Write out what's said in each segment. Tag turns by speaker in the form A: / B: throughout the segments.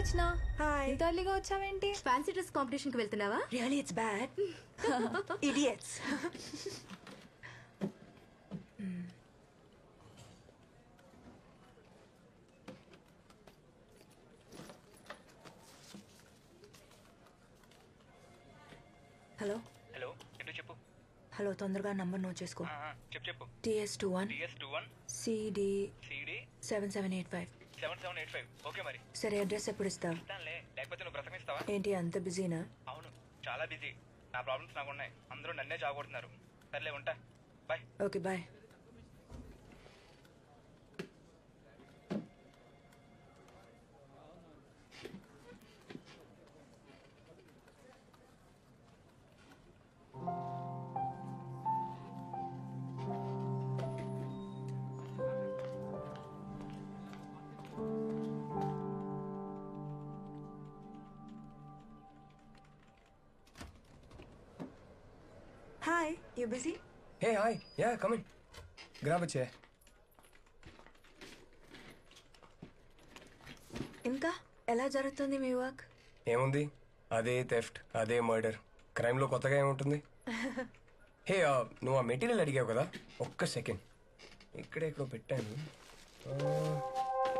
A: రచన.
B: Hi.
A: ఇంత ఎర్లీగా వచ్చావేంటి?
C: Fancy dress competition కి వెళ్తున్నావా?
B: Really it's bad. Idiots. Hello
D: hello ఏంటో చెప్పు.
B: హలో, తొందరగా నంబర్ నోట్ చేసుకో.
D: చెప్పు.
B: TS21 CD
D: CD
B: 7785.
D: 7785. ఓకే మరి.
B: సరే, అడ్రస్ ఎప్పుడు ఇస్తావు?
D: ఇస్తానులే, లేకపోతే నువ్వు బ్రతకనిస్తావా?
B: ఏంటి అంత బిజీనా?
D: అవును, చాలా బిజీ. నా ప్రాబ్లమ్స్ నాకు ఉన్నాయి. అందరూ నన్నే జాగొడుతున్నారు. సర్లే, ఉంటా. Bye.
B: Okay, bye. Hi, you busy?
E: Hey, hi. Yeah, come in. Grab a chair.
B: ఇంకా ఎలా జరుగుతుంది మీ వర్క్?
E: ఏముంది, అదే థెఫ్ట్, అదే మర్డర్. క్రైమ్లో కొత్తగా ఏముంటుంది? హే, నువ్వు ఆ మెటీరియల్ అడిగావు కదా, ఒక్క సెకండ్. ఇక్కడే ఎక్కడో పెట్టాను.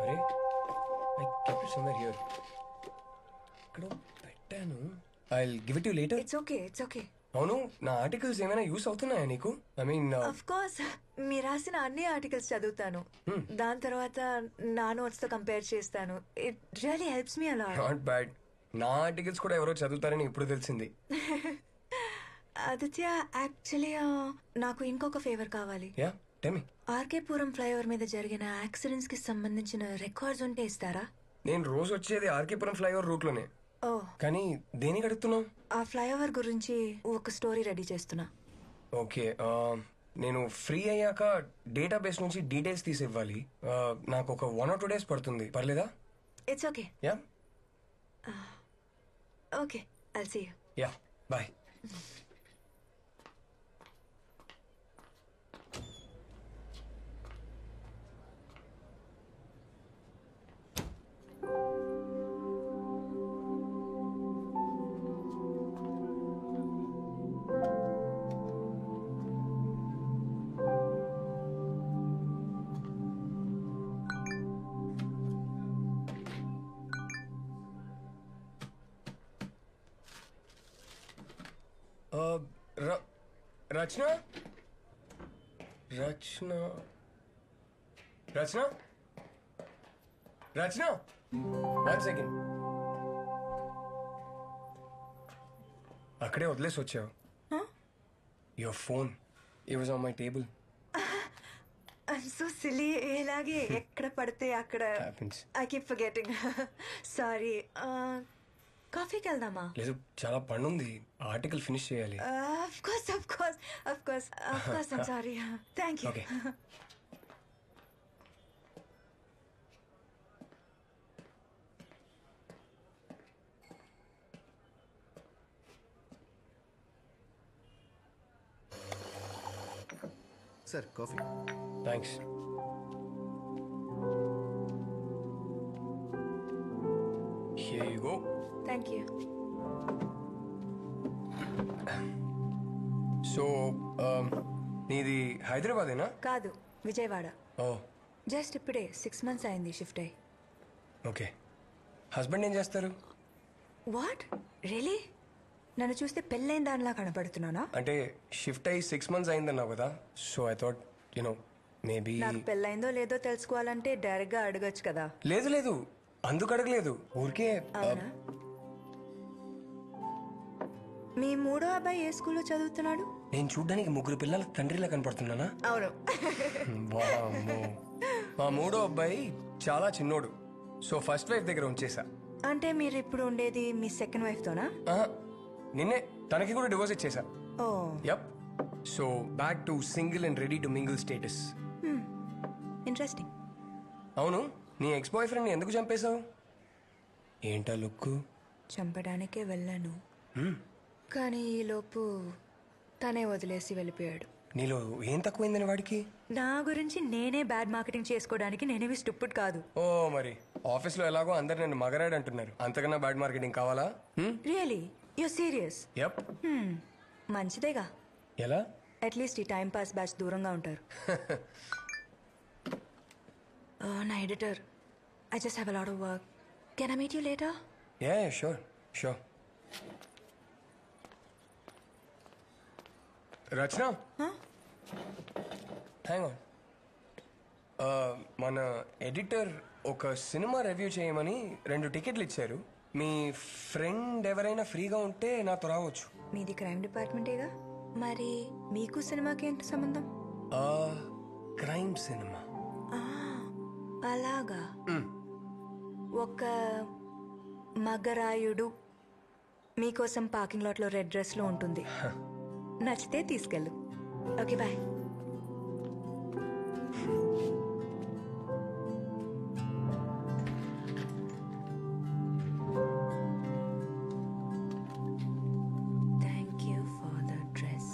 E: అరే, I kept it somewhere here. ఇక్కడ పెట్టాను. I will give it you later.
B: It's okay, it's okay.
E: అవును, నా ఆర్టికల్స్ ఏమైనా యూస్ అవుతున్నాయా నీకు? ఐ మీన్,
B: ఆఫ్ కోర్స్, మీరు రాసిన అన్ని ఆర్టికల్స్ చదువుతాను. దాని తర్వాత నా నోట్స్ తో కంపేర్ చేస్తాను. It really helps me a lot.
E: Not bad. నా ఆర్టికల్స్ కూడా ఎవరో చదువుతారని ఇప్పుడు తెలిసింది.
B: ఆదిత్య, యాక్చువల్లీ నాకు ఇంకొక ఫేవర్ కావాలి.
E: Yeah, tell me.
B: RK Puram flyover మీద జరిగిన యాక్సిడెంట్స్ కి సంబంధించిన రికార్డ్స్ ఉంటే ఇస్తారా?
E: నేను రోజు వచ్చేది ఆర్కేపురం ఫ్లైఓవర్ రూట్ లోనే.
B: ఓ,
E: కానీ దేనికి అడుగుతున్నావు?
B: ఆ ఫ్లైఓవర్ గురించి ఒక స్టోరీ రెడీ చేస్తున్నా.
E: ఓకే, నేను ఫ్రీ అయ్యాక డేటాబేస్ నుంచి డీటెయిల్స్ తీసి ఇవ్వాలి. నాకు ఒక 1 or 2 days పడుతుంది, పర్లేదా?
B: It's okay.
E: Yeah
B: okay, I'll see you.
E: Yeah, bye. Rachana, Rachana, Rachana, Rachana, 1 second. అక్కడే వదిలేసి వచ్చావు. Your phone, it was on my table.
B: I'm so silly. ఇలాగే ఎక్కడ పడితే అక్కడ ఐ కీప్ ఫర్గెటింగ్. సారీ. కాఫీకి వెళ్దామా?
E: లేదు, చాలా పని ఉంది. ఆర్టికల్ ఫినిష్ చేయాలి.
B: Of course, of course, of course, of course. I'm sorry. Thank you.
E: Okay.
F: Sir, coffee.
E: Thanks. Here you go.
B: Thank you.
E: So నీది హైదరాబాదేనా?
B: కాదు, విజయవాడ.
E: ఓ,
B: జస్ట్ ఇప్పుడే 6 months అయింది షిఫ్ట్ అయ్యి.
E: ఓకే. హస్బెండ్ ఏం చేస్తారు?
B: What, really? నన్ను చూస్తే పెళ్ళైన దానిలా కనపడుతున్నానా?
E: అంటే షిఫ్ట్ అయ్యి 6 months అయిందన్నావు కదా, సో ఐ థాట్ మేబీ.
B: నాకు పెళ్ళైందో లేదో తెలుసుకోవాలంటే డైరెక్ట్ గా అడగచ్చు కదా.
E: లేదు లేదు, అందుకు అడగలేదు, ఊరికే.
B: అవునా? మీ మూడో అబ్బాయి ఏ స్కూల్లో చదువుతున్నాడు?
E: నేను చూడ్డానికి 3 పిల్లల తండ్రిలా కనపడుతున్నానా?
B: అవును.
E: వామ్మో. మా మూడో అబ్బాయి చాలా చిన్నోడు, సో ఫస్ట్ వైఫ్ దగ్గర ఉంచేసా.
B: అంటే మీరు ఇప్పుడు ఉండేది మీ సెకండ్ వైఫ్ తోనా?
E: నిన్నే తనకి కూడా డివోర్స్ ఇచ్చేసా.
B: Oh,
E: yup. So back to single and ready to mingle status.
B: Interesting.
E: అవును, నీ ఎక్స్ బాయ్ ఫ్రెండ్ ఎందుకు చంపేశావు? ఏంటా లుక్?
B: చంపడానికే వెళ్ళాను, కానీ ఈలోపు తనే వదిలేసి వెళ్ళిపోయాడు.
E: నీలో ఏం తక్కువైందని వాడికి?
B: నా గురించి నేనే బ్యాడ్ మార్కెటింగ్ చేసుకోవడానికి నేనేవి స్టూపిడ్ కాదు.
E: ఓ మరి ఆఫీస్లో ఎలాగో అందరు నన్ను మగరాడు అంటున్నారు. అంతకన్నా బ్యాడ్ మార్కెటింగ్ కావాలా?
B: Really you serious?
E: యప్.
B: మంచిదేగా,
E: ఎలా?
B: అట్లీస్ట్ ఈ టైం పాస్ బ్యాచ్ దూరంగా ఉంటారు. నా editor, I just have a lot of work. Can I meet you later?
E: Yeah sure sure. Rachana, hang on. మన ఎడిటర్ ఒక సినిమా రివ్యూ చేయమని 2 టికెట్లు ఇచ్చారు. మీ ఫ్రెండ్ ఎవరైనా ఫ్రీగా ఉంటే నాతో రావచ్చు.
B: మీది క్రైమ్ డిపార్ట్మెంటేగా, మరి మీకు సినిమాకి ఏంటి సంబంధం?
E: Crime cinema.
B: అలాగా. ఒక మగరాయుడు మీకోసం పార్కింగ్ లాట్లో రెడ్ డ్రెస్ లో ఉంటుంది. నచ్చితే తీసుకెళ్ళు. Okay bye. Thank you for the dress.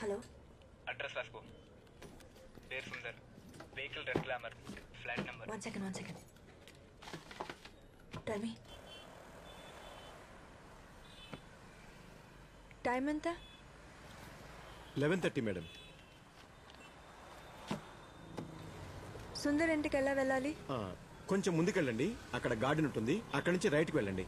B: Hello,
D: address రాసుకో. పేరు Sundar, vehicle red Glamour, flat number.
B: One second. Tell me time ఎంత?
A: 11:30 మేడం.
B: సుందర్ ఇంటికి ఎలా వెళ్ళాలి?
A: కొంచెం ముందుకెళ్ళండి, అక్కడ గార్డెన్ ఉంటుంది. అక్కడి నుంచి రైట్కి వెళ్ళండి.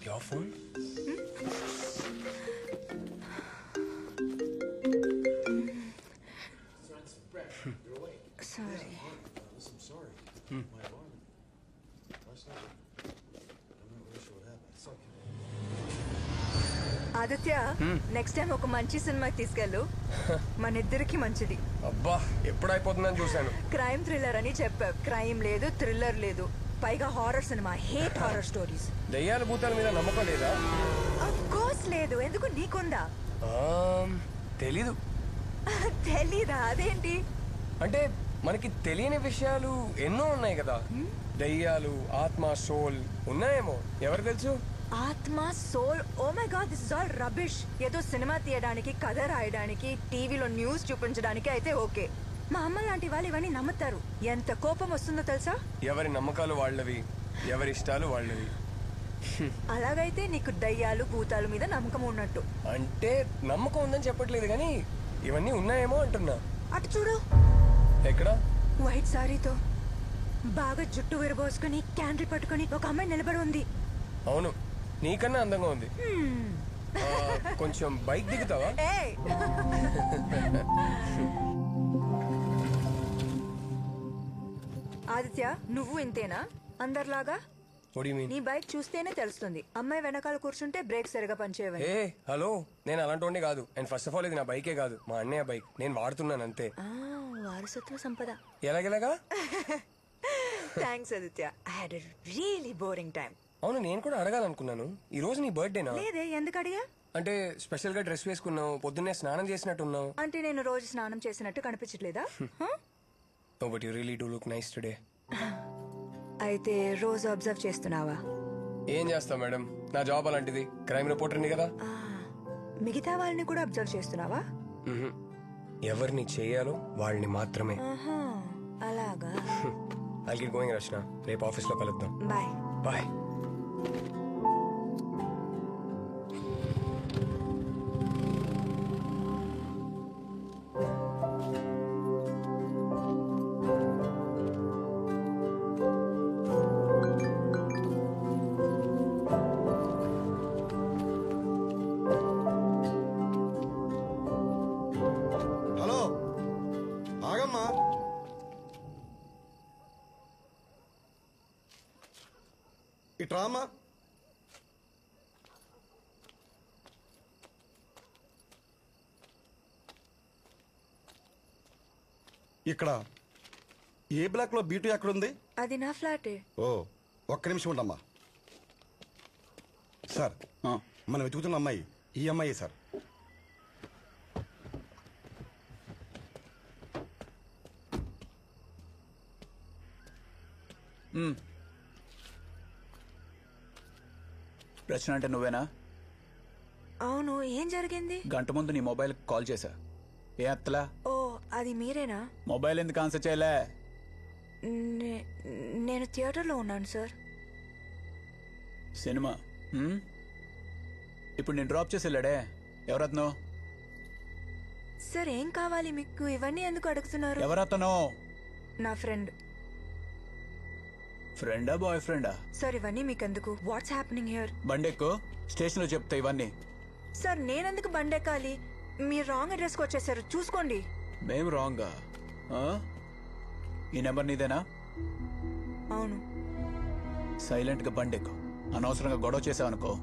E: Your phone?
B: Sorry.
C: I'm sorry. My alarm. Last night. I'm not really sure what happened. It's okay.
B: Aditya, next time ఒక మంచి సినిమాకి తీసుకెళ్ళు. మన ఇద్దరికి మంచిది.
E: అబ్బా, ఎప్పుడు అయిపోతుందని చూశాను.
B: క్రైమ్ థ్రిల్లర్ అని చెప్పావు. క్రైమ్ లేదు, థ్రిల్లర్ లేదు, పైగా horror cinema. Hate horror stories.
E: దయ్యాల భూతాల మీద నమ్మకం లేదా?
B: ఆఫ్ కోర్స్ లేదు. ఎందుకు, నీకుందా?
E: తెలీదు.
B: తెలీదా? అదేంటి?
E: అంటే మనకి తెలియని విషయాలు ఎన్నో ఉన్నాయి కదా. దయ్యాలు, ఆత్మ, సోల్ ఉన్నాయేమో, ఎవరు తెలుసు?
B: ఆత్మ, soul, oh my god, this is all rubbish. ఏదో సినిమా తీయడానికి, కథ రాయడానికి, టీవీలో న్యూస్ చూపించడానికి అయితే ఓకే. మా అమ్మ లాంటి వాళ్ళు ఇవన్నీ నమ్ముతారు. ఎంత కోపం వస్తుందో తెలుసా?
E: ఎవరి నమ్మకాలు వాళ్ళవి, ఎవరి ఇష్టాలు వాళ్ళవి.
B: అలాగైతే నీకు దయ్యాలు, భూతాల మీద నమ్మకం ఉన్నట్టు.
E: అంటే నమ్మకం ఉందని చెప్పట్లేదు, కానీ ఇవన్నీ ఉన్నాయేమో అంటున్నా.
B: అటు చూడు.
E: ఎక్కడ?
B: వైట్ సారీతో బాగా జుట్టు విరబోసుకుని, క్యాండిల్ పట్టుకుని ఒక అమ్మాయి నిలబడి ఉంది.
E: అవును, నీకన్నా అందంగా ఉంది. కొంచెం బైక్ దిగుతావా?
B: ఏయ్! ఆదిత్య, నువ్వు ఇంతేనా అందరిలాగా?
E: What do you mean?
B: నీ బైక్ చూస్తేనే తెలుస్తుంది. అమ్మాయి వెనకాల కూర్చుంటే బ్రేక్ సరిగా పనిచేయవని.
E: ఏ హలో, నేను అలాంటి కాదు. అండ్ ఫస్ట్ ఆఫ్ ఆల్ ఇది నా బైకే కాదు, మా అన్నయ్య బైక్. నేను వాడుతున్నాను అంతే.
B: వారసత్వ సంపద.
E: ఎలాగెలాగా?
B: Thanks Aditya. I had a really boring time.
E: అవును, నేను కూడా అడగాలనుకున్నాను. ఈ రోజు నీ బర్త్డేనా?
B: లేదే, ఎందుకు అడిగా?
E: అంటే స్పెషల్ గా డ్రెస్ వేసుకున్నావు, పొద్దున్నే స్నానం చేసినట్టున్నావు.
B: అంటే నేను రోజు స్నానం చేసినట్టు కనిపించట్లేదా?
E: But you really do look nice today.
B: అయితే రోజు అబ్జర్వ్ చేస్తున్నావా?
E: ఏం చేస్తావు మేడం, నా జాబ్ అలాంటిది. క్రైమ్ రిపోర్టర్ని కదా.
B: మిగతా వాళ్ళని కూడా అబ్జర్వ్ చేస్తున్నావా?
E: ఎవరిని చేయాలో వాళ్ళని మాత్రమే.
B: అలాగా.
E: ఐ గెట్ గోయింగ్ రచన. రేపు ఆఫీస్లో కలుద్దాం.
B: బాయ్.
E: బాయ్.
C: హలో ఆగమ్మా. ఇట్రామా. ఇక్కడ ఏ బ్లాక్ లో బీటు ఎక్కడుంది?
B: అది నా ఫ్లాటే.
C: ఓ ఒక్క నిమిషం ఉండమ్మా. సార్ మనం వెతుకుతున్న అమ్మాయి ఈ అమ్మాయి సార్.
F: రచన అంటే నువ్వేనా?
B: అవును, ఏం జరిగింది?
F: గంట ముందు నీ మొబైల్ కాల్ చేశా. ఏ అత్తలా?
B: ఓ అది మీరేనా?
F: మొబైల్ ఎందుకు ఆన్సర్ చేయలే?
B: నేను థియేటర్లో ఉన్నాను సార్.
F: సినిమా ఇప్పుడు నేను డ్రాప్ చేసి వెళ్ళాడే, ఎవరత్నో?
B: సార్ ఏం కావాలి మీకు? ఇవన్నీ ఎందుకు అడుగుతున్నారు?
F: ఎవరతనో?
B: నా ఫ్రెండ్.
F: ఫ్రెండా బాయ్ ఫ్రెండా?
B: సార్ ఇవన్నీ మీకెందుకు? What's happening here?
F: బండెక్కు, స్టేషన్ లో చెప్తా ఇవన్నీ.
B: సార్ నేనెందుకు బండెక్కాలి? మీరు రాంగ్ అడ్రస్కి వచ్చేసారు, చూసుకోండి.
F: మేము రాంగా? ఈ నెంబర్ నీదేనా?
B: అవును.
F: సైలెంట్ గా బండెక్కు. అనవసరంగా గొడవ చేసావనుకో,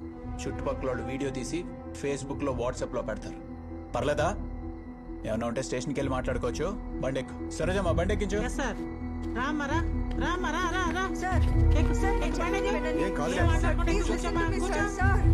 F: చుట్టుపక్కల వాళ్ళు వీడియో తీసి ఫేస్బుక్ లో వాట్సాప్ లో పెడతారు. పర్లేదా? ఏమన్నా ఉంటే స్టేషన్కి వెళ్ళి మాట్లాడుకోవచ్చు. బండెక్కు. సరేజమ్మా బండెక్కించు.
B: సార్
C: ఏం కాదు.
B: Please listen to me sir.